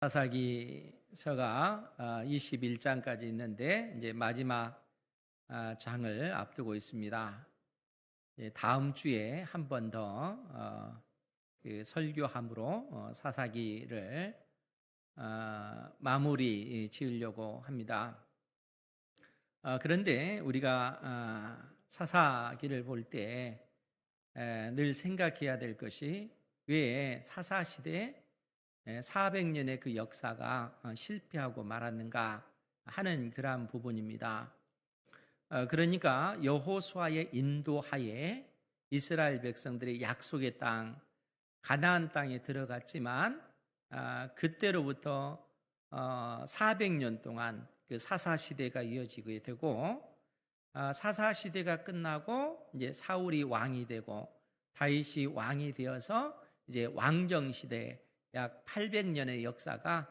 사사기서가 21장까지 있는데 이제 마지막 장을 앞두고 있습니다. 다음 주에 한 번 더 설교함으로 사사기를 마무리 지으려고 합니다. 그런데 우리가 사사기를 볼 때 늘 생각해야 될 것이 왜 사사시대 400년의 그 역사가 실패하고 말았는가 하는 그러한 부분입니다. 그러니까 여호수아의 인도하에 이스라엘 백성들이 약속의 땅 가나안 땅에 들어갔지만 그때로부터 400년 동안 그 사사 시대가 이어지게 되고 사사 시대가 끝나고 이제 사울이 왕이 되고 다윗이 왕이 되어서 이제 왕정 시대 약 800년의 역사가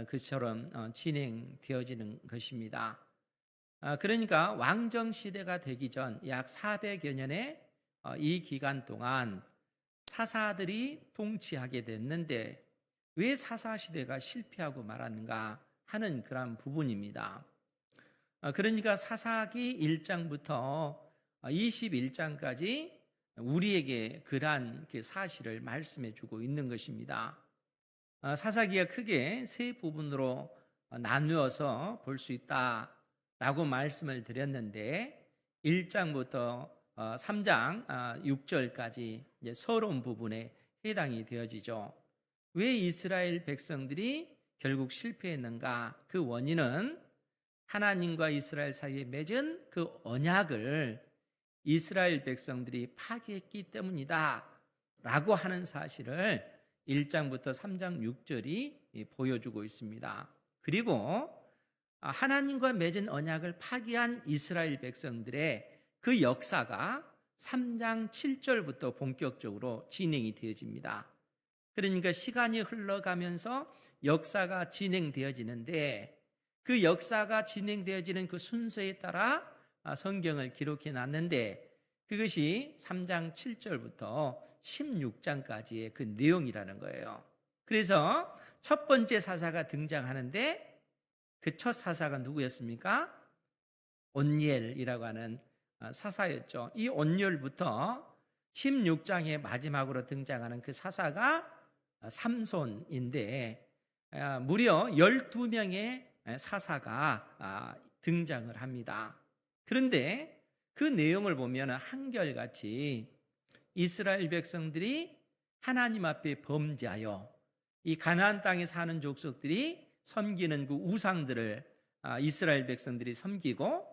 그처럼 진행되어지는 것입니다. 그러니까 왕정 시대가 되기 전 약 400여 년의 이 기간 동안 사사들이 통치하게 됐는데 왜 사사 시대가 실패하고 말았는가 하는 그런 부분입니다. 그러니까 사사기 1장부터 21장까지 우리에게 그러한 사실을 말씀해 주고 있는 것입니다. 사사기가 크게 세 부분으로 나누어서 볼 수 있다라고 말씀을 드렸는데 1장부터 3장 6절까지 이제 서론 부분에 해당이 되어지죠. 왜 이스라엘 백성들이 결국 실패했는가? 그 원인은 하나님과 이스라엘 사이에 맺은 그 언약을 이스라엘 백성들이 파기했기 때문이다 라고 하는 사실을 1장부터 3장 6절이 보여주고 있습니다. 그리고 하나님과 맺은 언약을 파기한 이스라엘 백성들의 그 역사가 3장 7절부터 본격적으로 진행이 되어집니다. 그러니까 시간이 흘러가면서 역사가 진행되어지는데 그 역사가 진행되어지는 그 순서에 따라 성경을 기록해 놨는데 그것이 3장 7절부터 16장까지의 그 내용이라는 거예요. 그래서 첫 번째 사사가 등장하는데 그 첫 사사가 누구였습니까? 온니엘이라고 하는 사사였죠. 이 온니엘부터 16장의 마지막으로 등장하는 그 사사가 삼손인데 무려 12명의 사사가 등장을 합니다. 그런데 그 내용을 보면 한결같이 이스라엘 백성들이 하나님 앞에 범죄하여 이 가나안 땅에 사는 족속들이 섬기는 그 우상들을 이스라엘 백성들이 섬기고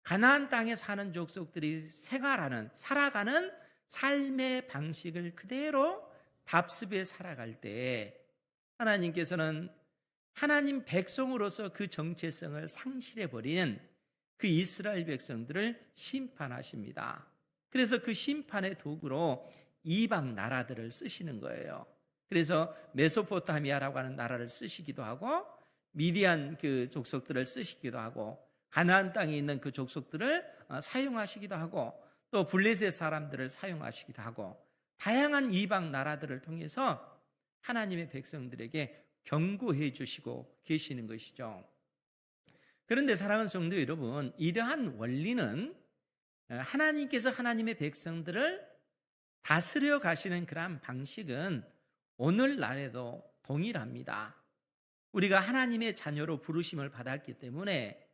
가나안 땅에 사는 족속들이 살아가는 삶의 방식을 그대로 답습해 살아갈 때 하나님께서는 하나님 백성으로서 그 정체성을 상실해버린 그 이스라엘 백성들을 심판하십니다. 그래서 그 심판의 도구로 이방 나라들을 쓰시는 거예요. 그래서 메소포타미아라고 하는 나라를 쓰시기도 하고 미디안 그 족속들을 쓰시기도 하고 가나안 땅에 있는 그 족속들을 사용하시기도 하고 또 블레셋 사람들을 사용하시기도 하고 다양한 이방 나라들을 통해서 하나님의 백성들에게 경고해 주시고 계시는 것이죠. 그런데 사랑하는 성도 여러분, 이러한 원리는 하나님께서 하나님의 백성들을 다스려 가시는 그러한 방식은 오늘날에도 동일합니다. 우리가 하나님의 자녀로 부르심을 받았기 때문에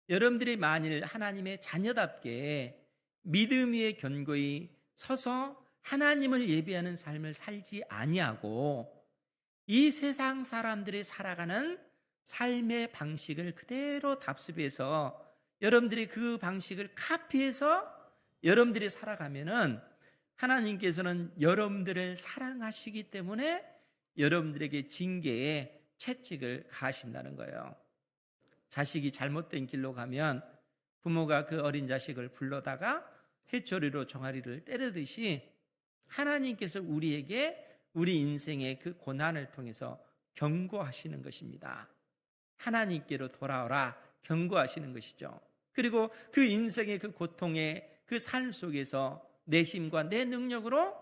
여러분들이 만일 하나님의 자녀답게 믿음 위에 견고히 서서 하나님을 예배하는 삶을 살지 아니하고 이 세상 사람들이 살아가는 삶의 방식을 그대로 답습해서 여러분들이 그 방식을 카피해서 여러분들이 살아가면은 하나님께서는 여러분들을 사랑하시기 때문에 여러분들에게 징계의 채찍을 가하신다는 거예요. 자식이 잘못된 길로 가면 부모가 그 어린 자식을 불러다가 회초리로 종아리를 때리듯이 하나님께서 우리에게 우리 인생의 그 고난을 통해서 경고하시는 것입니다. 하나님께로 돌아오라 경고하시는 것이죠. 그리고 그 인생의 그 고통의 그 삶 속에서 내 힘과 내 능력으로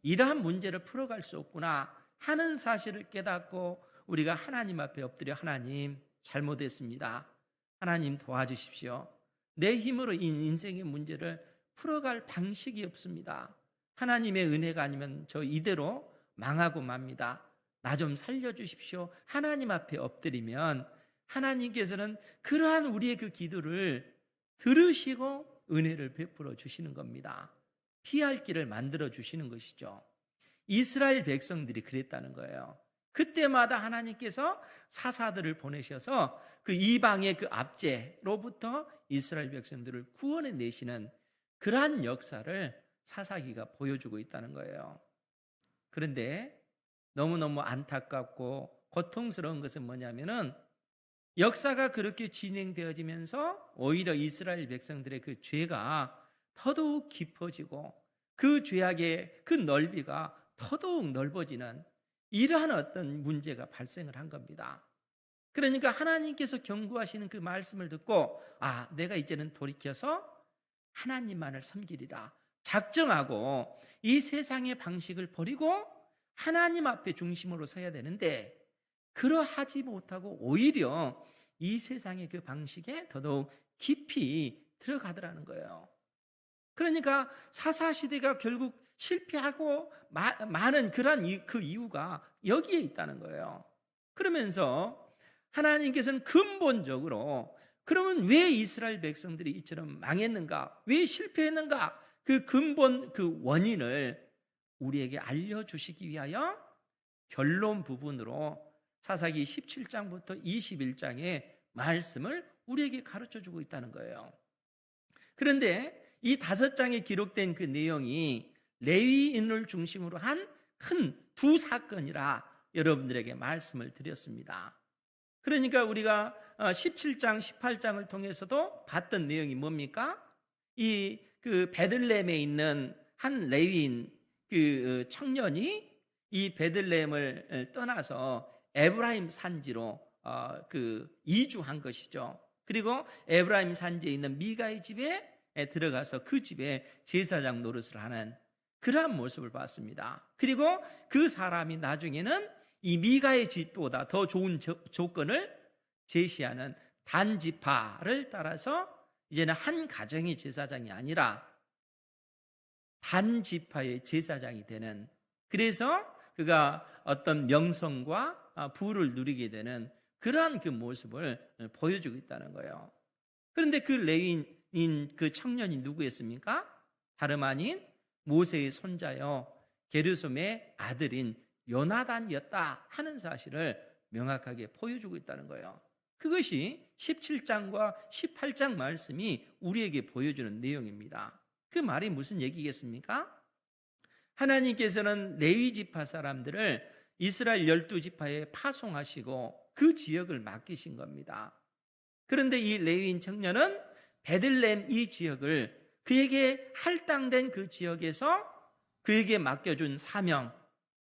이러한 문제를 풀어갈 수 없구나 하는 사실을 깨닫고 우리가 하나님 앞에 엎드려 하나님 잘못했습니다. 하나님 도와주십시오. 내 힘으로 이 인생의 문제를 풀어갈 방식이 없습니다. 하나님의 은혜가 아니면 저 이대로 망하고 맙니다. 나 좀 살려주십시오. 하나님 앞에 엎드리면 하나님께서는 그러한 우리의 그 기도를 들으시고 은혜를 베풀어 주시는 겁니다. 피할 길을 만들어 주시는 것이죠. 이스라엘 백성들이 그랬다는 거예요. 그때마다 하나님께서 사사들을 보내셔서 그 이방의 그 압제로부터 이스라엘 백성들을 구원해 내시는 그러한 역사를 사사기가 보여주고 있다는 거예요. 그런데 너무너무 안타깝고 고통스러운 것은 뭐냐면은 역사가 그렇게 진행되어지면서 오히려 이스라엘 백성들의 그 죄가 더더욱 깊어지고 그 죄악의 그 넓이가 더더욱 넓어지는 이러한 어떤 문제가 발생을 한 겁니다. 그러니까 하나님께서 경고하시는 그 말씀을 듣고 내가 이제는 돌이켜서 하나님만을 섬기리라 작정하고 이 세상의 방식을 버리고 하나님 앞에 중심으로 서야 되는데 그러하지 못하고 오히려 이 세상의 그 방식에 더더욱 깊이 들어가더라는 거예요. 그러니까 사사시대가 결국 실패하고 많은 그러한 그 이유가 여기에 있다는 거예요. 그러면서 하나님께서는 근본적으로 그러면 왜 이스라엘 백성들이 이처럼 망했는가? 왜 실패했는가? 그 근본 그 원인을 우리에게 알려주시기 위하여 결론 부분으로 사사기 17장부터 21장의 말씀을 우리에게 가르쳐주고 있다는 거예요. 그런데 이 5장에 기록된 그 내용이 레위인을 중심으로 한 큰 두 사건이라 여러분들에게 말씀을 드렸습니다. 그러니까 우리가 17장, 18장을 통해서도 봤던 내용이 뭡니까? 이 그 베들레헴에 있는 한 레위인 그 청년이 이 베들레헴을 떠나서 에브라임 산지로 그 이주한 것이죠. 그리고 에브라임 산지에 있는 미가의 집에 들어가서 그 집에 제사장 노릇을 하는 그러한 모습을 봤습니다. 그리고 그 사람이 나중에는 이 미가의 집보다 더 좋은 조건을 제시하는 단지파를 따라서 이제는 한 가정의 제사장이 아니라 단지파의 제사장이 되는, 그래서 그가 어떤 명성과 부를 누리게 되는 그러한 그 모습을 보여주고 있다는 거예요. 그런데 그 레위인 그 청년이 누구였습니까? 다름 아닌 모세의 손자요 게르솜의 아들인 요나단이었다 하는 사실을 명확하게 보여주고 있다는 거예요. 그것이 17장과 18장 말씀이 우리에게 보여주는 내용입니다. 그 말이 무슨 얘기겠습니까? 하나님께서는 레위 지파 사람들을 이스라엘 12지파에 파송하시고 그 지역을 맡기신 겁니다. 그런데 이 레위인 청년은 베들레헴 이 지역을 그에게 할당된 그 지역에서 그에게 맡겨준 사명,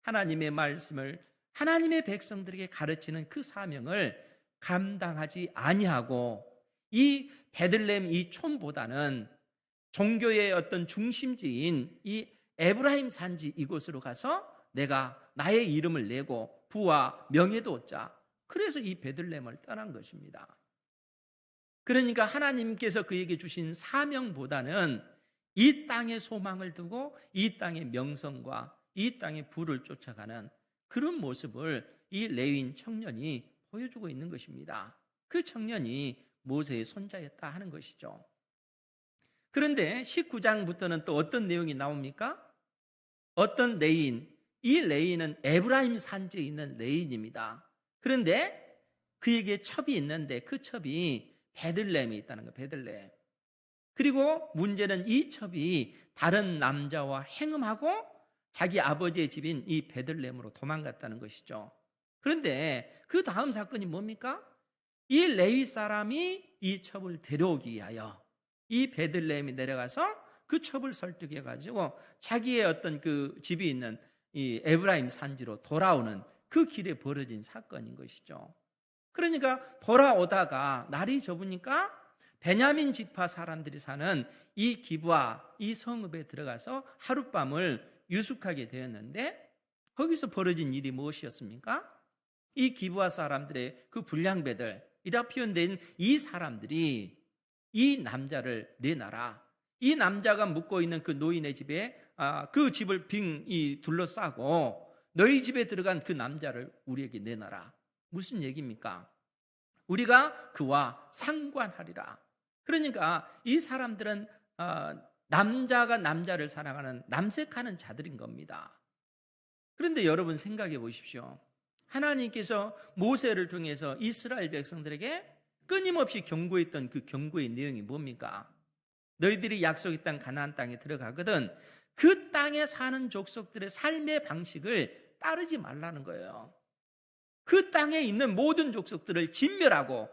하나님의 말씀을 하나님의 백성들에게 가르치는 그 사명을 감당하지 아니하고 이 베들레헴 이 촌보다는 종교의 어떤 중심지인 이 에브라임 산지 이곳으로 가서 내가 나의 이름을 내고 부와 명예도 얻자. 그래서 이 베들레헴을 떠난 것입니다. 그러니까 하나님께서 그에게 주신 사명보다는 이 땅의 소망을 두고 이 땅의 명성과 이 땅의 부를 쫓아가는 그런 모습을 이 레위인 청년이 보여주고 있는 것입니다. 그 청년이 모세의 손자였다 하는 것이죠. 그런데 19장부터는 또 어떤 내용이 나옵니까? 어떤 레위인, 이 레위인은 에브라임 산지에 있는 레위인입니다. 그런데 그에게 첩이 있는데 그 첩이 베들레헴에 있다는 거예요. 베들레헴. 그리고 문제는 이 첩이 다른 남자와 행음하고 자기 아버지의 집인 이 베들레헴으로 도망갔다는 것이죠. 그런데 그 다음 사건이 뭡니까? 이 레위 사람이 이 첩을 데려오기 위하여 이 베들레헴에 내려가서 그 첩을 설득해 가지고 자기의 어떤 그 집이 있는 이 에브라임 산지로 돌아오는 그 길에 벌어진 사건인 것이죠. 그러니까 돌아오다가 날이 접으니까 베냐민 지파 사람들이 사는 이 기브아 이 성읍에 들어가서 하룻밤을 유숙하게 되었는데 거기서 벌어진 일이 무엇이었습니까? 이 기브아 사람들의 그 불량배들이라 표현된 이 사람들이 이 남자를 내놔라. 이 남자가 묵고 있는 그 노인의 집에 그 집을 빙 둘러싸고 너희 집에 들어간 그 남자를 우리에게 내놔라. 무슨 얘기입니까? 우리가 그와 상관하리라. 그러니까 이 사람들은 남자가 남자를 사랑하는 남색하는 자들인 겁니다. 그런데 여러분 생각해 보십시오. 하나님께서 모세를 통해서 이스라엘 백성들에게 끊임없이 경고했던 그 경고의 내용이 뭡니까? 너희들이 약속의 땅 가나안 땅에 들어가거든 그 땅에 사는 족속들의 삶의 방식을 따르지 말라는 거예요. 그 땅에 있는 모든 족속들을 진멸하고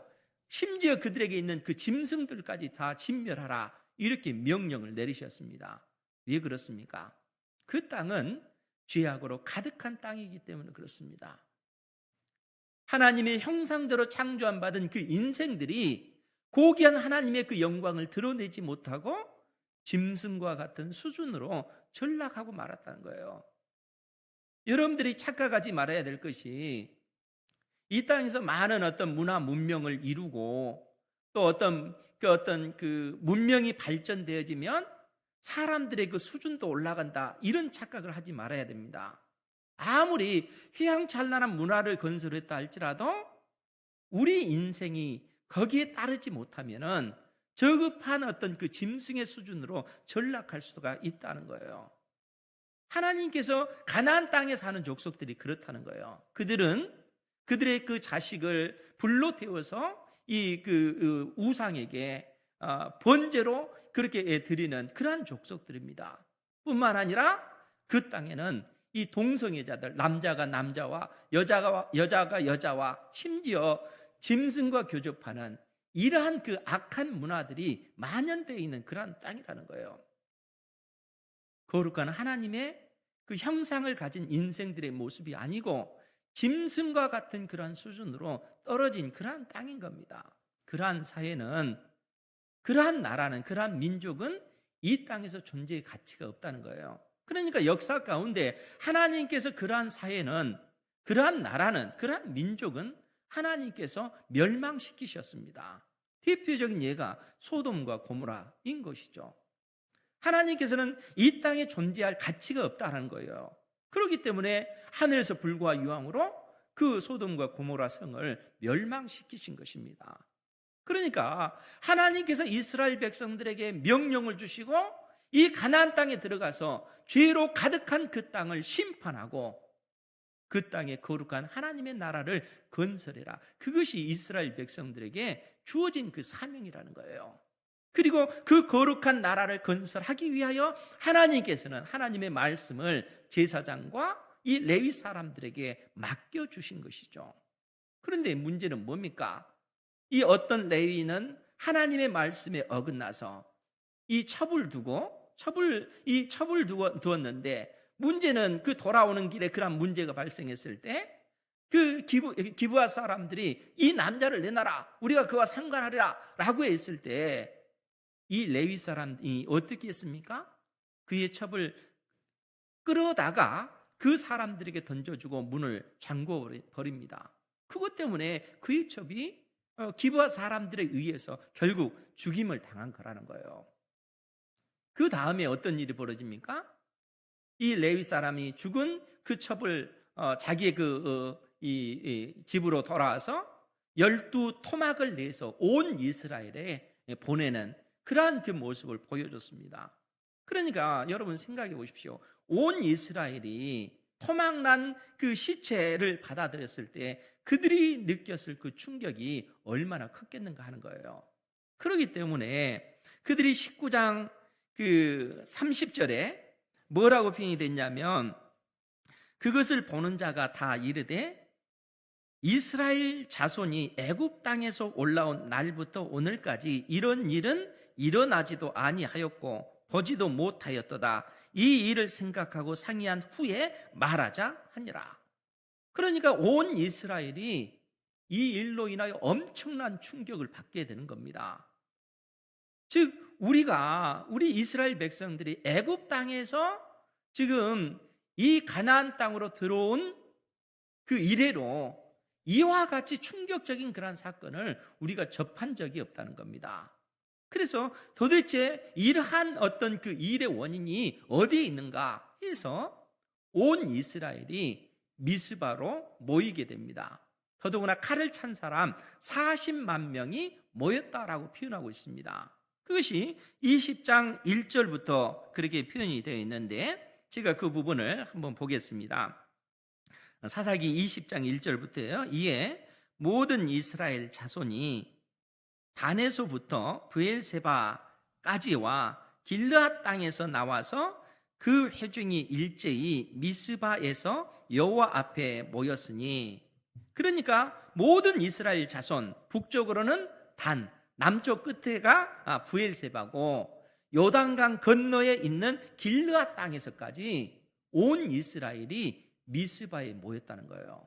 심지어 그들에게 있는 그 짐승들까지 다 진멸하라, 이렇게 명령을 내리셨습니다. 왜 그렇습니까? 그 땅은 죄악으로 가득한 땅이기 때문에 그렇습니다. 하나님의 형상대로 창조한 받은 그 인생들이 고귀한 하나님의 그 영광을 드러내지 못하고 짐승과 같은 수준으로 전락하고 말았다는 거예요. 여러분들이 착각하지 말아야 될 것이, 이 땅에서 많은 어떤 문화 문명을 이루고 또 어떤 그 문명이 발전되어지면 사람들의 그 수준도 올라간다, 이런 착각을 하지 말아야 됩니다. 아무리 휘황찬란한 문화를 건설했다 할지라도 우리 인생이 거기에 따르지 못하면은 저급한 어떤 그 짐승의 수준으로 전락할 수가 있다는 거예요. 하나님께서 가나안 땅에 사는 족속들이 그렇다는 거예요. 그들은 그들의 그 자식을 불로 태워서 이 그 우상에게 번제로 그렇게 드리는 그러한 족속들입니다. 뿐만 아니라 그 땅에는 이 동성애자들, 남자가 남자와 여자가 여자와 심지어 짐승과 교접하는 이러한 그 악한 문화들이 만연되어 있는 그러한 땅이라는 거예요. 거룩한 하나님의 그 형상을 가진 인생들의 모습이 아니고 짐승과 같은 그러한 수준으로 떨어진 그러한 땅인 겁니다. 그러한 사회는, 그러한 나라는, 그러한 민족은 이 땅에서 존재의 가치가 없다는 거예요. 그러니까 역사 가운데 하나님께서 그러한 사회는, 그러한 나라는, 그러한 민족은 하나님께서 멸망시키셨습니다. 대표적인 예가 소돔과 고모라인 것이죠. 하나님께서는 이 땅에 존재할 가치가 없다는 거예요. 그렇기 때문에 하늘에서 불과 유황으로 그 소돔과 고모라 성을 멸망시키신 것입니다. 그러니까 하나님께서 이스라엘 백성들에게 명령을 주시고 이 가나안 땅에 들어가서 죄로 가득한 그 땅을 심판하고 그 땅에 거룩한 하나님의 나라를 건설해라. 그것이 이스라엘 백성들에게 주어진 그 사명이라는 거예요. 그리고 그 거룩한 나라를 건설하기 위하여 하나님께서는 하나님의 말씀을 제사장과 이 레위 사람들에게 맡겨주신 것이죠. 그런데 문제는 뭡니까? 이 어떤 레위는 하나님의 말씀에 어긋나서 이 첩을 두었는데, 문제는 그 돌아오는 길에 그런 문제가 발생했을 때 그 기브아 사람들이 이 남자를 내놔라, 우리가 그와 상관하리라 라고 했을 때 이 레위 사람이 어떻게 했습니까? 그의 첩을 끌어다가 그 사람들에게 던져주고 문을 잠궈 버립니다. 그것 때문에 그의 첩이 기브아 사람들에 의해서 결국 죽임을 당한 거라는 거예요. 그 다음에 어떤 일이 벌어집니까? 이 레위 사람이 죽은 그 첩을 자기의 이 집으로 돌아와서 12토막을 내서 온 이스라엘에 보내는 그러한 그 모습을 보여줬습니다. 그러니까 여러분 생각해 보십시오. 온 이스라엘이 토막난 그 시체를 받아들였을 때 그들이 느꼈을 그 충격이 얼마나 컸겠는가 하는 거예요. 그렇기 때문에 그들이 19장 그 30절에 뭐라고 표현이 됐냐면, 그것을 보는 자가 다 이르되 이스라엘 자손이 애굽 땅에서 올라온 날부터 오늘까지 이런 일은 일어나지도 아니하였고 보지도 못하였도다. 이 일을 생각하고 상의한 후에 말하자 하니라. 그러니까 온 이스라엘이 이 일로 인하여 엄청난 충격을 받게 되는 겁니다. 즉 우리 이스라엘 백성들이 애굽 땅에서 지금 이 가나안 땅으로 들어온 그 이래로 이와 같이 충격적인 그런 사건을 우리가 접한 적이 없다는 겁니다. 그래서 도대체 이러한 어떤 그 일의 원인이 어디에 있는가 해서 온 이스라엘이 미스바로 모이게 됩니다. 더더구나 칼을 찬 사람 40만 명이 모였다라고 표현하고 있습니다. 그것이 20장 1절부터 그렇게 표현이 되어 있는데 제가 그 부분을 한번 보겠습니다. 사사기 20장 1절부터요. 이에 모든 이스라엘 자손이 단에서부터 브엘세바까지와 길르앗 땅에서 나와서 그 회중이 일제히 미스바에서 여호와 앞에 모였으니, 그러니까 모든 이스라엘 자손, 북쪽으로는 단, 남쪽 끝에가 브엘세바고 요단강 건너에 있는 길르앗 땅에서까지 온 이스라엘이 미스바에 모였다는 거예요.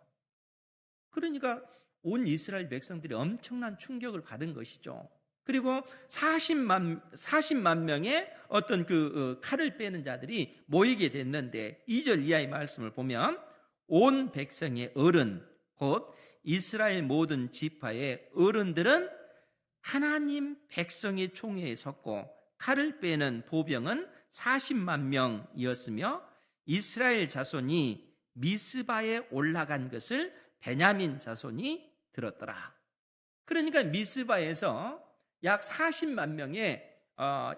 그러니까 온 이스라엘 백성들이 엄청난 충격을 받은 것이죠. 그리고 40만 명의 어떤 그 칼을 빼는 자들이 모이게 됐는데 2절 이하의 말씀을 보면 온 백성의 어른 곧 이스라엘 모든 지파의 어른들은 하나님 백성의 총회에 섰고 칼을 빼는 보병은 40만 명이었으며 이스라엘 자손이 미스바에 올라간 것을 베냐민 자손이 들었더라. 그러니까 미스바에서 약 40만 명의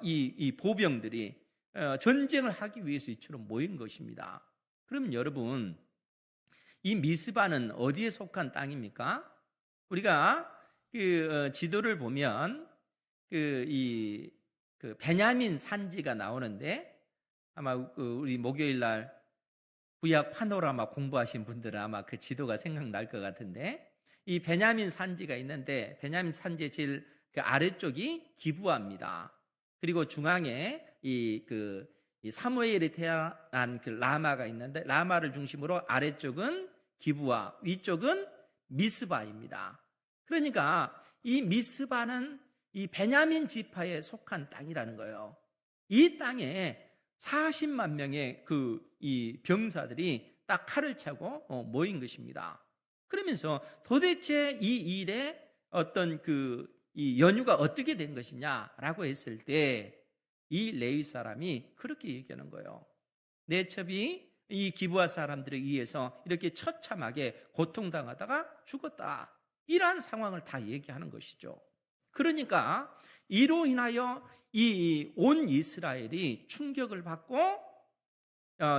이 보병들이 전쟁을 하기 위해서 이처럼 모인 것입니다. 그럼 여러분, 이 미스바는 어디에 속한 땅입니까? 우리가 그 지도를 보면 그 베냐민 산지가 나오는데 아마 우리 목요일 날 구약 파노라마 공부하신 분들은 아마 그 지도가 생각날 것 같은데, 이 베냐민 산지가 있는데 베냐민 산지의 제일 그 아래쪽이 기브아입니다. 그리고 중앙에 이 사무엘이 태어난 그 라마가 있는데 라마를 중심으로 아래쪽은 기브아, 위쪽은 미스바입니다. 그러니까 이 미스바는 이 베냐민 지파에 속한 땅이라는 거예요. 이 땅에 40만 명의 이 병사들이 딱 칼을 차고 모인 것입니다. 그러면서 도대체 이 일에 어떤 이 연유가 어떻게 된 것이냐라고 했을 때 이 레위 사람이 그렇게 얘기하는 거예요. 내 첩이 이 기브아 사람들에 의해서 이렇게 처참하게 고통당하다가 죽었다. 이러한 상황을 다 얘기하는 것이죠. 그러니까 이로 인하여 이 온 이스라엘이 충격을 받고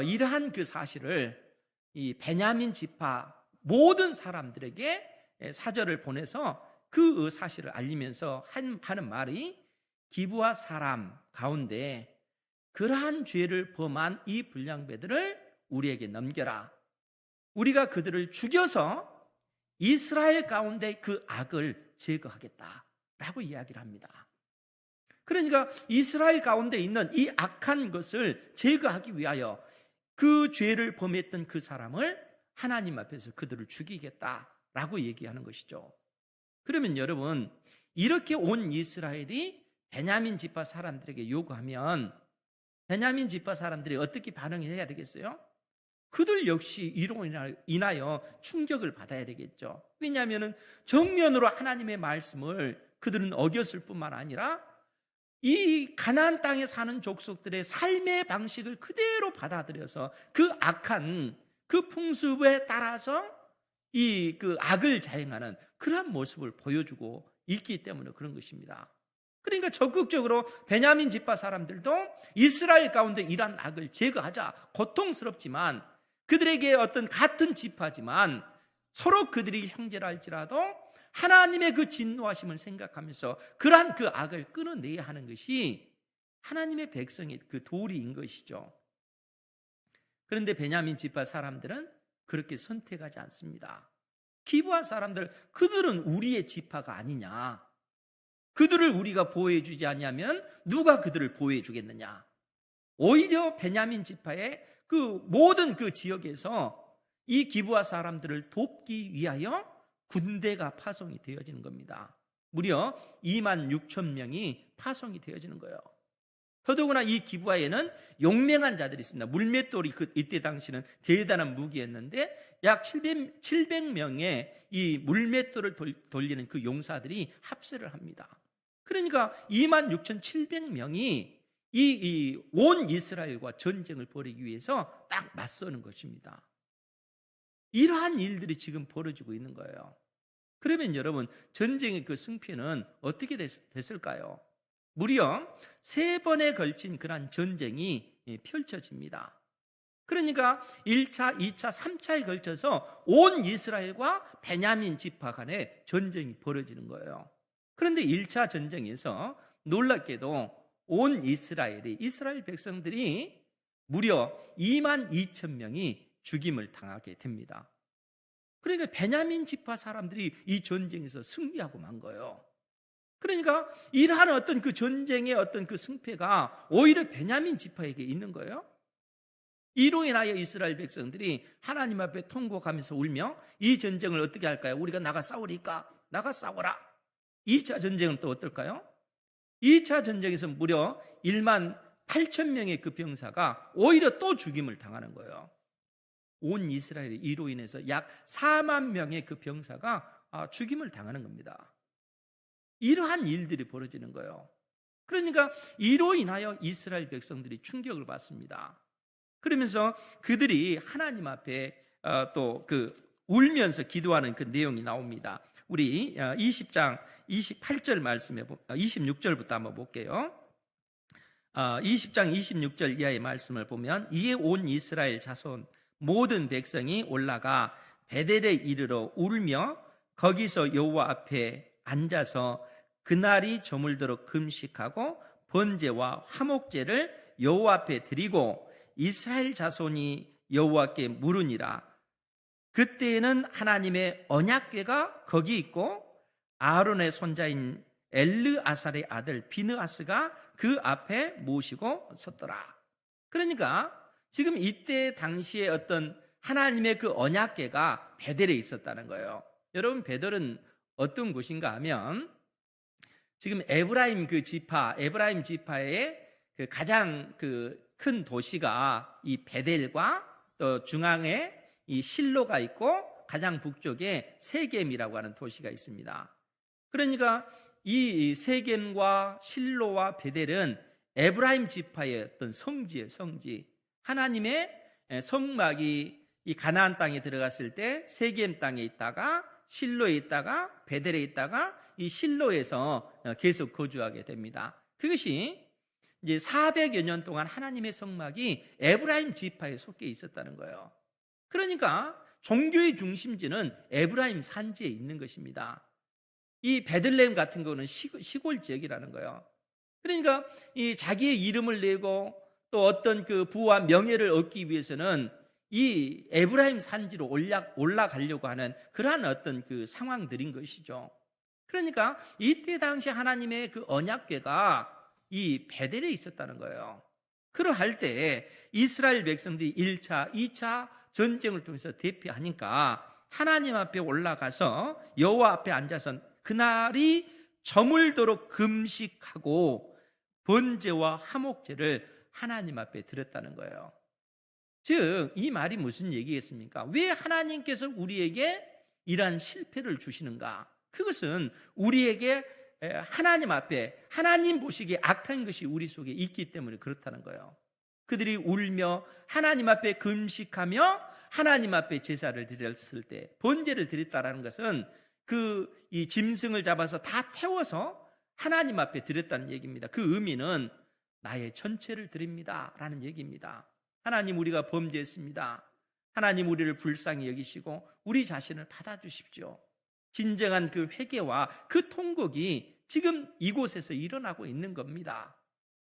이러한 그 사실을 이 베냐민 지파 모든 사람들에게 사절을 보내서 그 사실을 알리면서 하는 말이 기브아 사람 가운데 그러한 죄를 범한 이 불량배들을 우리에게 넘겨라. 우리가 그들을 죽여서 이스라엘 가운데 그 악을 제거하겠다라고 이야기를 합니다. 그러니까 이스라엘 가운데 있는 이 악한 것을 제거하기 위하여 그 죄를 범했던 그 사람을 하나님 앞에서 그들을 죽이겠다라고 얘기하는 것이죠. 그러면 여러분, 이렇게 온 이스라엘이 베냐민 지파 사람들에게 요구하면 베냐민 지파 사람들이 어떻게 반응해야 되겠어요? 그들 역시 이로 인하여 충격을 받아야 되겠죠. 왜냐하면 정면으로 하나님의 말씀을 그들은 어겼을 뿐만 아니라 이 가나안 땅에 사는 족속들의 삶의 방식을 그대로 받아들여서 그 악한 그 풍습에 따라서 이 악을 자행하는 그러한 모습을 보여주고 있기 때문에 그런 것입니다. 그러니까 적극적으로 베냐민 지파 사람들도 이스라엘 가운데 이러한 악을 제거하자. 고통스럽지만 그들에게 어떤 같은 지파지만 서로 그들이 형제라 할지라도 하나님의 그 진노하심을 생각하면서 그러한 그 악을 끊어내야 하는 것이 하나님의 백성의 그 도리인 것이죠. 그런데 베냐민 지파 사람들은 그렇게 선택하지 않습니다. 기브아 사람들, 그들은 우리의 지파가 아니냐, 그들을 우리가 보호해 주지 않냐면 누가 그들을 보호해 주겠느냐. 오히려 베냐민 지파의 그 모든 그 지역에서 이 기브아 사람들을 돕기 위하여 군대가 파송이 되어지는 겁니다. 무려 2만 6천 명이 파송이 되어지는 거예요. 더더구나 이 기브아에는 용맹한 자들이 있습니다. 물맷돌이 이때 당시는 대단한 무기였는데 약 700명의 이 물맷돌을 돌리는 그 용사들이 합세를 합니다. 그러니까 26,700명이 이 온 이스라엘과 전쟁을 벌이기 위해서 딱 맞서는 것입니다. 이러한 일들이 지금 벌어지고 있는 거예요. 그러면 여러분, 전쟁의 그 승패는 어떻게 됐을까요? 무려 3번에 걸친 그러한 전쟁이 펼쳐집니다. 그러니까 1차, 2차, 3차에 걸쳐서 온 이스라엘과 베냐민 지파 간에 전쟁이 벌어지는 거예요. 그런데 1차 전쟁에서 놀랍게도 온 이스라엘 백성들이 무려 22,000명이 죽임을 당하게 됩니다. 그러니까 베냐민 지파 사람들이 이 전쟁에서 승리하고 만 거예요. 그러니까 이러한 어떤 그 전쟁의 어떤 그 승패가 오히려 베냐민 지파에게 있는 거예요. 이로 인하여 이스라엘 백성들이 하나님 앞에 통곡하면서 울며 이 전쟁을 어떻게 할까요? 우리가 나가 싸우리까? 나가 싸워라. 2차 전쟁은 또 어떨까요? 2차 전쟁에서 무려 18,000명의 그 병사가 오히려 또 죽임을 당하는 거예요. 온 이스라엘이 이로 인해서 약 4만 명의 그 병사가 죽임을 당하는 겁니다. 이러한 일들이 벌어지는 거예요. 그러니까 이로 인하여 이스라엘 백성들이 충격을 받습니다. 그러면서 그들이 하나님 앞에 또 그 울면서 기도하는 그 내용이 나옵니다. 우리 20장 28절 말씀에 26절부터 한번 볼게요. 20장 26절 이하의 말씀을 보면 이에 온 이스라엘 자손 모든 백성이 올라가 베델에 이르러 울며 거기서 여호와 앞에 앉아서 그날이 저물도록 금식하고 번제와 화목제를 여호와 앞에 드리고 이스라엘 자손이 여호와께 물으니라. 그때에는 하나님의 언약궤가 거기 있고 아론의 손자인 엘르아살의 아들 비느하스가 그 앞에 모시고 섰더라. 그러니까 지금 이때 당시에 어떤 하나님의 그 언약궤가 베델에 있었다는 거예요. 여러분, 베델은 어떤 곳인가 하면 지금 에브라임 지파의 그 가장 그 큰 도시가 이 베델과 또 중앙에 이 실로가 있고 가장 북쪽에 세겜이라고 하는 도시가 있습니다. 그러니까 이 세겜과 실로와 베델은 에브라임 지파의 어떤 성지예요, 성지. 하나님의 성막이 이 가나안 땅에 들어갔을 때 세겜 땅에 있다가 실로에 있다가 베델에 있다가 이 실로에서 계속 거주하게 됩니다. 그것이 이제 400여 년 동안 하나님의 성막이 에브라임 지파에 속해 있었다는 거예요. 그러니까 종교의 중심지는 에브라임 산지에 있는 것입니다. 이 베들레헴 같은 거는 시골 지역이라는 거예요. 그러니까 이 자기의 이름을 내고 또 어떤 그 부와 명예를 얻기 위해서는 이 에브라임 산지로 올라가려고 하는 그러한 어떤 그 상황들인 것이죠. 그러니까 이때 당시 하나님의 그 언약궤가 이 베델에 있었다는 거예요. 그러할 때 이스라엘 백성들이 1차, 2차 전쟁을 통해서 대피하니까 하나님 앞에 올라가서 여호와 앞에 앉아서 그날이 저물도록 금식하고 번제와 화목제를 하나님 앞에 드렸다는 거예요. 즉, 이 말이 무슨 얘기겠습니까? 왜 하나님께서 우리에게 이러한 실패를 주시는가? 그것은 우리에게 하나님 앞에 하나님 보시기에 악한 것이 우리 속에 있기 때문에 그렇다는 거예요. 그들이 울며 하나님 앞에 금식하며 하나님 앞에 제사를 드렸을 때 번제를 드렸다라는 것은 이 짐승을 잡아서 다 태워서 하나님 앞에 드렸다는 얘기입니다. 그 의미는 나의 전체를 드립니다 라는 얘기입니다. 하나님, 우리가 범죄했습니다. 하나님, 우리를 불쌍히 여기시고 우리 자신을 받아주십시오. 진정한 그 회개와 그 통곡이 지금 이곳에서 일어나고 있는 겁니다.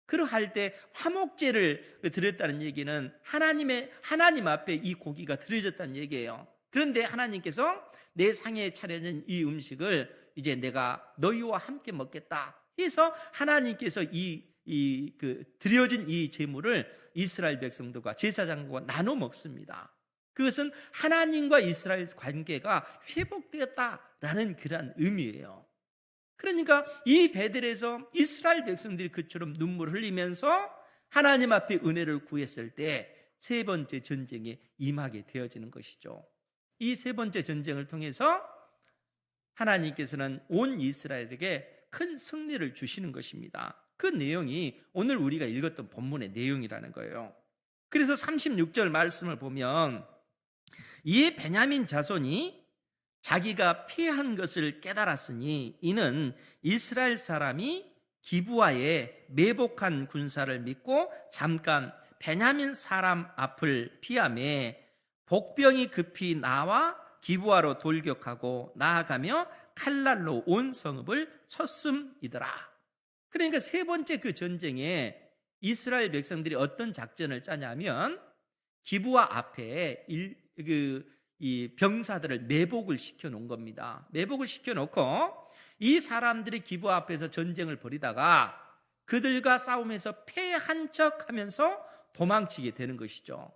그러할 때 화목제를 드렸다는 얘기는 하나님 앞에 이 고기가 드려졌다는 얘기예요. 그런데 하나님께서 내 상에 차려진 이 음식을 이제 내가 너희와 함께 먹겠다 해서 하나님께서 드려진 이 제물을 이스라엘 백성들과 제사장과 나눠 먹습니다. 그것은 하나님과 이스라엘 관계가 회복되었다라는 그런 의미예요. 그러니까 이 베델에서 이스라엘 백성들이 그처럼 눈물 흘리면서 하나님 앞에 은혜를 구했을 때 세 번째 전쟁에 임하게 되어지는 것이죠. 이 세 번째 전쟁을 통해서 하나님께서는 온 이스라엘에게 큰 승리를 주시는 것입니다. 그 내용이 오늘 우리가 읽었던 본문의 내용이라는 거예요. 그래서 36절 말씀을 보면 이에 베냐민 자손이 자기가 패한 것을 깨달았으니 이는 이스라엘 사람이 기브아에 매복한 군사를 믿고 잠깐 베냐민 사람 앞을 피하매 복병이 급히 나와 기브아로 돌격하고 나아가며 칼날로 온 성읍을 쳤음이더라. 그러니까 세 번째 그 전쟁에 이스라엘 백성들이 어떤 작전을 짜냐면 기브아 앞에 이 병사들을 매복을 시켜놓은 겁니다. 매복을 시켜놓고 이 사람들이 기브아 앞에서 전쟁을 벌이다가 그들과 싸움에서 패한 척하면서 도망치게 되는 것이죠.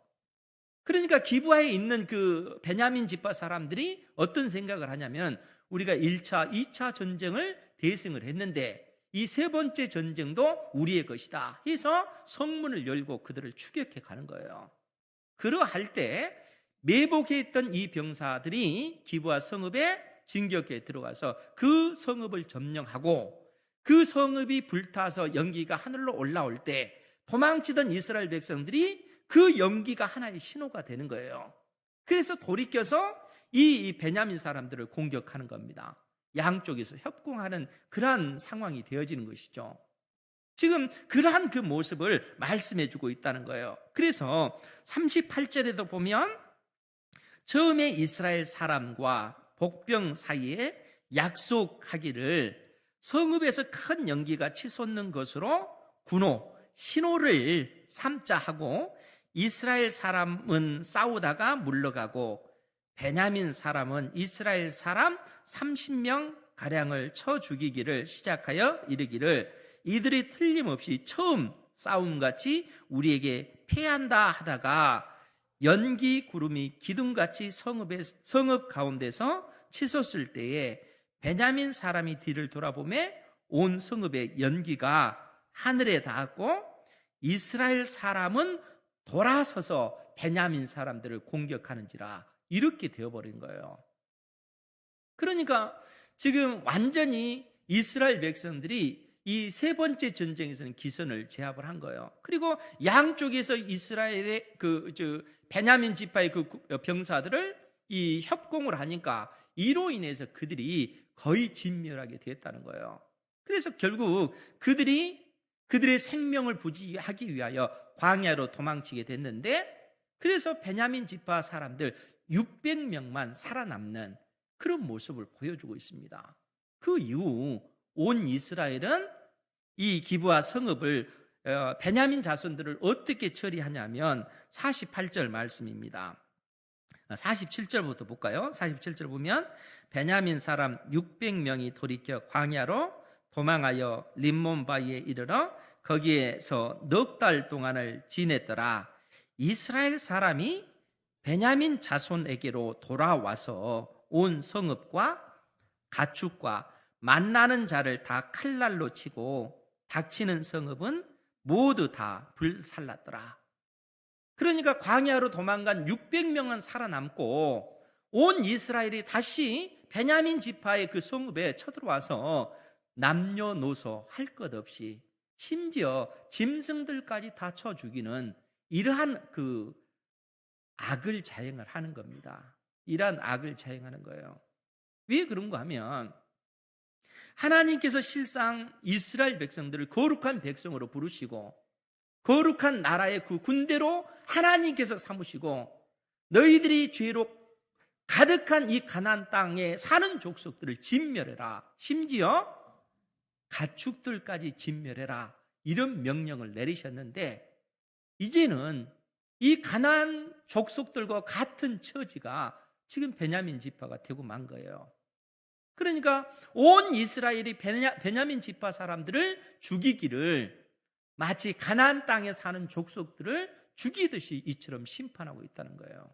그러니까 기브아에 있는 그 베냐민 지파 사람들이 어떤 생각을 하냐면 우리가 1차, 2차 전쟁을 대승을 했는데 이 세 번째 전쟁도 우리의 것이다 해서 성문을 열고 그들을 추격해 가는 거예요. 그러할 때 매복해 있던 이 병사들이 기브아 성읍에 진격에 들어가서 그 성읍을 점령하고 그 성읍이 불타서 연기가 하늘로 올라올 때 도망치던 이스라엘 백성들이 그 연기가 하나의 신호가 되는 거예요. 그래서 돌이켜서 이 베냐민 사람들을 공격하는 겁니다. 양쪽에서 협공하는 그러한 상황이 되어지는 것이죠. 지금 그러한 그 모습을 말씀해 주고 있다는 거예요. 그래서 38절에도 보면 처음에 이스라엘 사람과 복병 사이에 약속하기를 성읍에서 큰 연기가 치솟는 것으로 군호, 신호를 삼자 하고 이스라엘 사람은 싸우다가 물러가고 베냐민 사람은 이스라엘 사람 30명 가량을 쳐 죽이기를 시작하여 이르기를 이들이 틀림없이 처음 싸움같이 우리에게 패한다 하다가 연기 구름이 기둥같이 성읍 가운데서 치솟을 때에 베냐민 사람이 뒤를 돌아보매 온 성읍의 연기가 하늘에 닿았고 이스라엘 사람은 돌아서서 베냐민 사람들을 공격하는지라 이렇게 되어버린 거예요. 그러니까 지금 완전히 이스라엘 백성들이 이 세 번째 전쟁에서는 기선을 제압을 한 거예요. 그리고 양쪽에서 이스라엘의 베냐민 지파의 그 병사들을 이 협공을 하니까 이로 인해서 그들이 거의 진멸하게 되었다는 거예요. 그래서 결국 그들의 생명을 부지하기 위하여 광야로 도망치게 됐는데 그래서 베냐민 지파 사람들 600명만 살아남는 그런 모습을 보여주고 있습니다. 그 이후 온 이스라엘은 이 기브아 성읍을 베냐민 자손들을 어떻게 처리하냐면 48절 말씀입니다. 47절부터 볼까요? 47절 보면 베냐민 사람 600명이 돌이켜 광야로 도망하여 림몬 바위에 이르러 거기에서 넉 달 동안을 지냈더라. 이스라엘 사람이 베냐민 자손에게로 돌아와서 온 성읍과 가축과 만나는 자를 다 칼날로 치고 닥치는 성읍은 모두 다 불살랐더라. 그러니까 광야로 도망간 600명은 살아남고 온 이스라엘이 다시 베냐민 지파의 그 성읍에 쳐들어와서 남녀노소 할 것 없이 심지어 짐승들까지 다 쳐 죽이는 이러한 그 악을 자행을 하는 겁니다. 이러한 악을 자행하는 거예요. 왜 그런가 하면 하나님께서 실상 이스라엘 백성들을 거룩한 백성으로 부르시고 거룩한 나라의 그 군대로 하나님께서 삼으시고 너희들이 죄로 가득한 이 가나안 땅에 사는 족속들을 진멸해라. 심지어 가축들까지 진멸해라. 이런 명령을 내리셨는데 이제는 이 가나안 족속들과 같은 처지가 지금 베냐민 지파가 되고 만 거예요. 그러니까 온 이스라엘이 베냐민 지파 사람들을 죽이기를 마치 가나안 땅에 사는 족속들을 죽이듯이 이처럼 심판하고 있다는 거예요.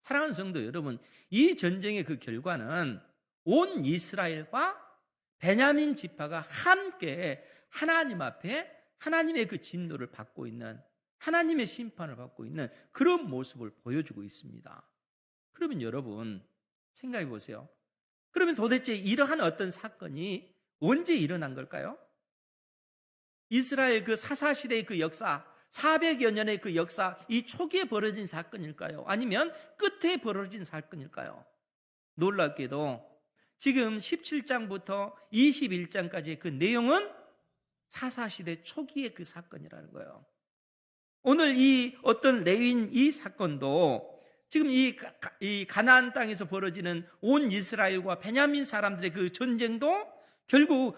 사랑하는 성도 여러분, 이 전쟁의 그 결과는 온 이스라엘과 베냐민 지파가 함께 하나님 앞에 하나님의 그 진노를 받고 있는, 하나님의 심판을 받고 있는 그런 모습을 보여주고 있습니다. 그러면 여러분 생각해 보세요. 그러면 도대체 이러한 어떤 사건이 언제 일어난 걸까요? 이스라엘 그 사사시대의 그 역사, 400여 년의 그 역사, 이 초기에 벌어진 사건일까요? 아니면 끝에 벌어진 사건일까요? 놀랍게도 지금 17장부터 21장까지의 그 내용은 사사시대 초기의 그 사건이라는 거예요. 오늘 이 어떤 레위인 이 사건도 지금 이 가나안 땅에서 벌어지는 온 이스라엘과 베냐민 사람들의 그 전쟁도 결국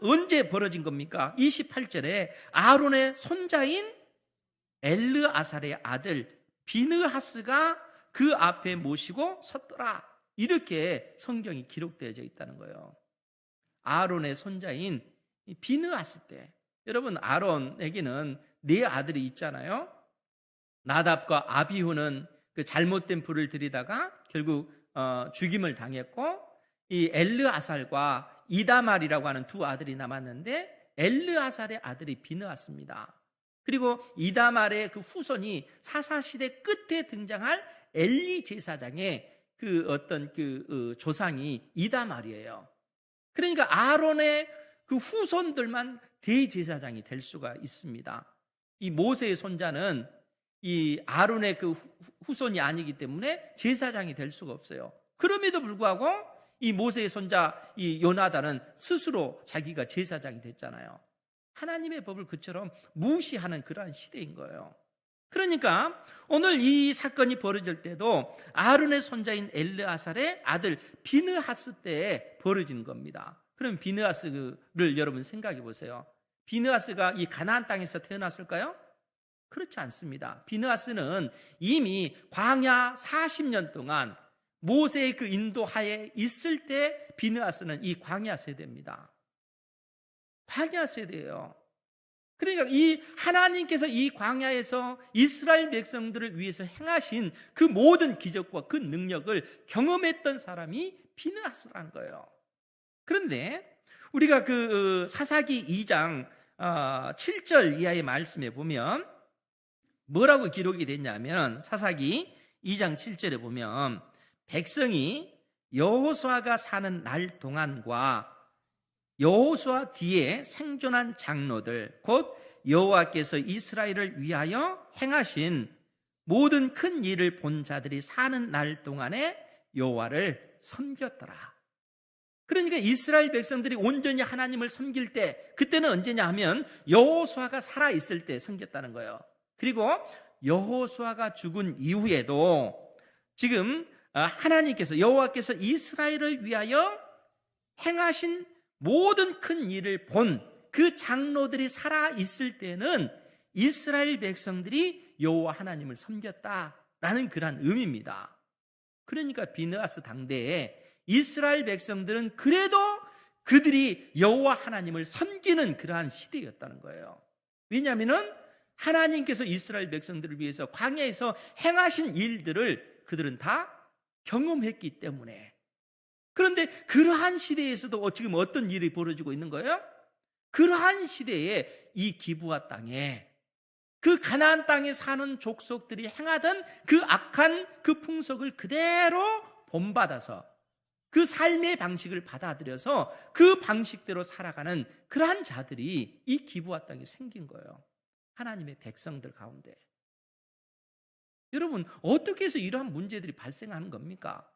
언제 벌어진 겁니까? 28절에 아론의 손자인 엘르아살의 아들 비느하스가 그 앞에 모시고 섰더라, 이렇게 성경이 기록되어져 있다는 거예요. 아론의 손자인 비느하스 때, 여러분 아론에게는 네 아들이 있잖아요. 나답과 아비후는 그 잘못된 불을 들이다가 결국 죽임을 당했고, 이 엘르아살과 이다말이라고 하는 두 아들이 남았는데 엘르아살의 아들이 비느하스입니다. 그리고 이다말의 그 후손이 사사시대 끝에 등장할 엘리 제사장의 그 어떤 그 조상이 이다말이에요. 그러니까 아론의 그 후손들만 대제사장이 될 수가 있습니다. 이 모세의 손자는 이 아론의 그 후손이 아니기 때문에 제사장이 될 수가 없어요. 그럼에도 불구하고 이 모세의 손자 이 요나단은 스스로 자기가 제사장이 됐잖아요. 하나님의 법을 그처럼 무시하는 그러한 시대인 거예요. 그러니까 오늘 이 사건이 벌어질 때도 아론의 손자인 엘르아살의 아들 비느하스 때에 벌어진 겁니다. 그럼 비느하스를 여러분 생각해 보세요. 비느하스가 이 가나안 땅에서 태어났을까요? 그렇지 않습니다. 비느하스는 이미 광야 40년 동안 모세의 그 인도하에 있을 때 비느하스는 이 광야 세대입니다. 광야 세대예요. 그러니까 이 하나님께서 이 광야에서 이스라엘 백성들을 위해서 행하신 그 모든 기적과 그 능력을 경험했던 사람이 비느하스라는 거예요. 그런데 우리가 그 사사기 2장 7절 이하의 말씀에 보면 뭐라고 기록이 됐냐면, 사사기 2장 7절에 보면 백성이 여호수아가 사는 날 동안과 여호수아 뒤에 생존한 장로들, 곧 여호와께서 이스라엘을 위하여 행하신 모든 큰 일을 본 자들이 사는 날 동안에 여호와를 섬겼더라. 그러니까 이스라엘 백성들이 온전히 하나님을 섬길 때, 그때는 언제냐 하면 여호수아가 살아있을 때 섬겼다는 거예요. 그리고 여호수아가 죽은 이후에도 지금 하나님께서, 여호와께서 이스라엘을 위하여 행하신 모든 큰 일을 본 그 장로들이 살아있을 때는 이스라엘 백성들이 여호와 하나님을 섬겼다라는 그런 의미입니다. 그러니까 비느하스 당대에 이스라엘 백성들은 그래도 그들이 여호와 하나님을 섬기는 그러한 시대였다는 거예요. 왜냐하면 하나님께서 이스라엘 백성들을 위해서 광야에서 행하신 일들을 그들은 다 경험했기 때문에. 그런데 그러한 시대에서도 지금 어떤 일이 벌어지고 있는 거예요? 그러한 시대에 이 기브아 땅에, 그 가나안 땅에 사는 족속들이 행하던 그 악한 그 풍속을 그대로 본받아서 그 삶의 방식을 받아들여서 그 방식대로 살아가는 그러한 자들이 이 기브아 땅에 생긴 거예요. 하나님의 백성들 가운데. 여러분, 어떻게 해서 이러한 문제들이 발생하는 겁니까?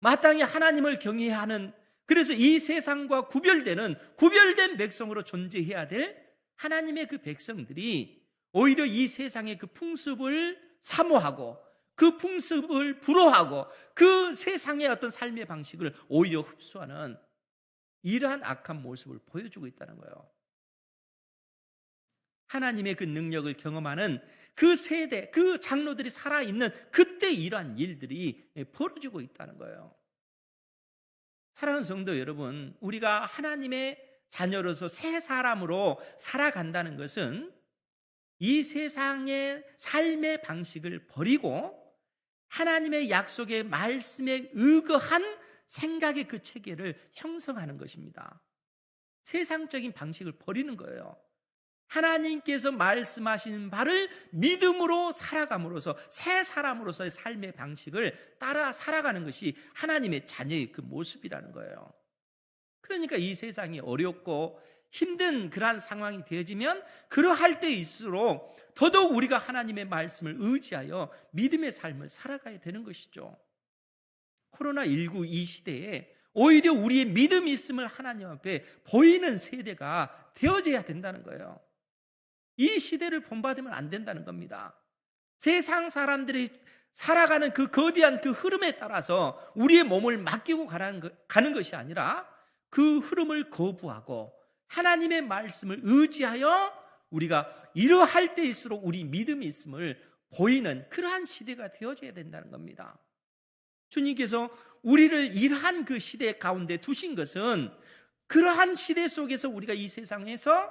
마땅히 하나님을 경외해야 하는, 그래서 이 세상과 구별된 백성으로 존재해야 될 하나님의 그 백성들이 오히려 이 세상의 그 풍습을 사모하고 그 풍습을 부러워하고 그 세상의 어떤 삶의 방식을 오히려 흡수하는 이러한 악한 모습을 보여주고 있다는 거예요. 하나님의 그 능력을 경험하는 그 세대, 그 장로들이 살아있는 그때 이러한 일들이 벌어지고 있다는 거예요. 사랑하는 성도 여러분, 우리가 하나님의 자녀로서 새 사람으로 살아간다는 것은 이 세상의 삶의 방식을 버리고 하나님의 약속의 말씀에 의거한 생각의 그 체계를 형성하는 것입니다. 세상적인 방식을 버리는 거예요. 하나님께서 말씀하신 바를 믿음으로 살아감으로써 새 사람으로서의 삶의 방식을 따라 살아가는 것이 하나님의 자녀의 그 모습이라는 거예요. 그러니까 이 세상이 어렵고 힘든 그러한 상황이 되어지면 그러할 때일수록 더더욱 우리가 하나님의 말씀을 의지하여 믿음의 삶을 살아가야 되는 것이죠. 코로나19 이 시대에 오히려 우리의 믿음이 있음을 하나님 앞에 보이는 세대가 되어져야 된다는 거예요. 이 시대를 본받으면 안 된다는 겁니다. 세상 사람들이 살아가는 그 거대한 그 흐름에 따라서 우리의 몸을 맡기고 가는 것이 아니라 그 흐름을 거부하고 하나님의 말씀을 의지하여 우리가 이러할 때일수록 우리 믿음이 있음을 보이는 그러한 시대가 되어져야 된다는 겁니다. 주님께서 우리를 이러한 그 시대 가운데 두신 것은 그러한 시대 속에서 우리가 이 세상에서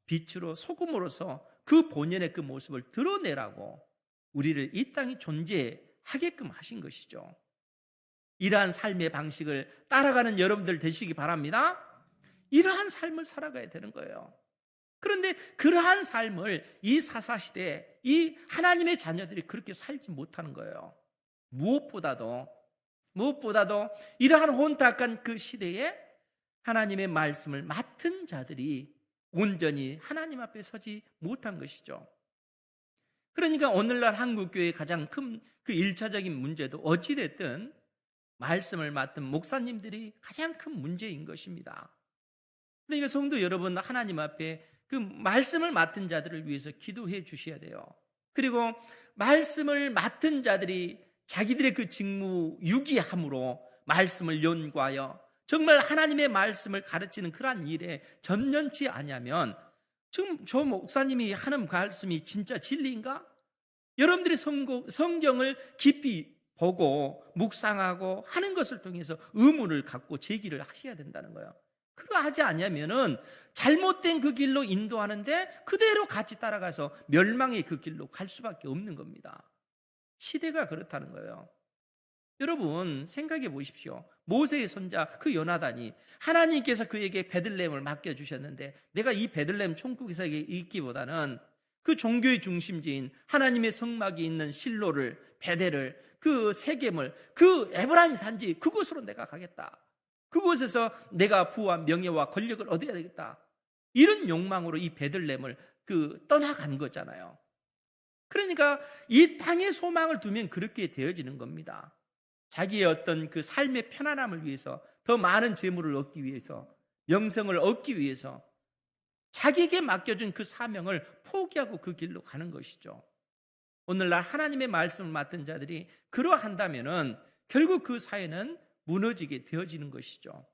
빛으로 소금으로서 그 본연의 그 모습을 드러내라고 우리를 이 땅에 존재하게끔 하신 것이죠. 이러한 삶의 방식을 따라가는 여러분들 되시기 바랍니다. 이러한 삶을 살아가야 되는 거예요. 그런데 그러한 삶을 이 사사시대에 이 하나님의 자녀들이 그렇게 살지 못하는 거예요. 무엇보다도 이러한 혼탁한 그 시대에 하나님의 말씀을 맡은 자들이 온전히 하나님 앞에 서지 못한 것이죠. 그러니까 오늘날 한국교회의 가장 큰 그 1차적인 문제도 어찌됐든 말씀을 맡은 목사님들이 가장 큰 문제인 것입니다. 그러니까 성도 여러분, 하나님 앞에 그 말씀을 맡은 자들을 위해서 기도해 주셔야 돼요. 그리고 말씀을 맡은 자들이 자기들의 그 직무 유기함으로 말씀을 연구하여 정말 하나님의 말씀을 가르치는 그러한 일에 전념치 아니하면 지금 저 목사님이 하는 말씀이 진짜 진리인가? 여러분들이 성경을 깊이 보고 묵상하고 하는 것을 통해서 의문을 갖고 제기를 하셔야 된다는 거예요. 그거 하지 않으면은 잘못된 그 길로 인도하는데 그대로 같이 따라가서 멸망의 그 길로 갈 수밖에 없는 겁니다. 시대가 그렇다는 거예요. 여러분 생각해 보십시오. 모세의 손자 그 요나단이 하나님께서 그에게 베들레헴을 맡겨주셨는데 내가 이 베들레헴 총국에서 있기보다는 그 종교의 중심지인 하나님의 성막이 있는 실로를, 베델을, 그 세겜을, 그 에브라임 산지 그곳으로 내가 가겠다. 그곳에서 내가 부와 명예와 권력을 얻어야 되겠다. 이런 욕망으로 이 베들레헴을 떠나간 거잖아요. 그러니까 이 땅에 소망을 두면 그렇게 되어지는 겁니다. 자기의 어떤 그 삶의 편안함을 위해서, 더 많은 재물을 얻기 위해서, 명성을 얻기 위해서 자기에게 맡겨준 그 사명을 포기하고 그 길로 가는 것이죠. 오늘날 하나님의 말씀을 맡은 자들이 그러한다면은 결국 그 사회는 무너지게 되어지는 것이죠.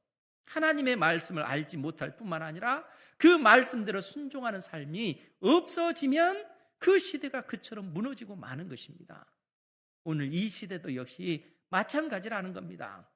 하나님의 말씀을 알지 못할 뿐만 아니라 그 말씀대로 순종하는 삶이 없어지면 그 시대가 그처럼 무너지고 마는 것입니다. 오늘 이 시대도 역시 마찬가지라는 겁니다.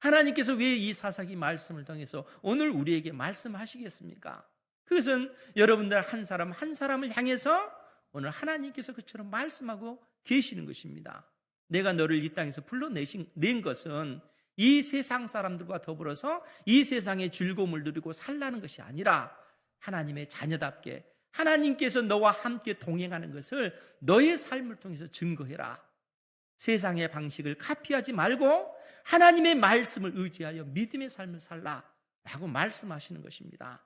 하나님께서 왜 이 사사기 말씀을 통해서 오늘 우리에게 말씀하시겠습니까? 그것은 여러분들 한 사람 한 사람을 향해서 오늘 하나님께서 그처럼 말씀하고 계시는 것입니다. 내가 너를 이 땅에서 불러낸 것은 이 세상 사람들과 더불어서 이 세상의 즐거움을 누리고 살라는 것이 아니라 하나님의 자녀답게 하나님께서 너와 함께 동행하는 것을 너의 삶을 통해서 증거해라. 세상의 방식을 카피하지 말고 하나님의 말씀을 의지하여 믿음의 삶을 살라라고 말씀하시는 것입니다.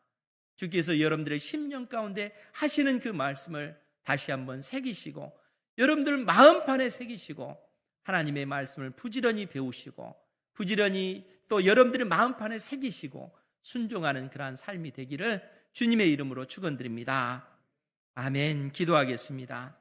주께서 여러분들의 심령 가운데 하시는 그 말씀을 다시 한번 새기시고 여러분들 마음판에 새기시고 하나님의 말씀을 부지런히 배우시고 부지런히 또 여러분들의 마음판에 새기시고 순종하는 그러한 삶이 되기를 주님의 이름으로 축원드립니다. 아멘. 기도하겠습니다.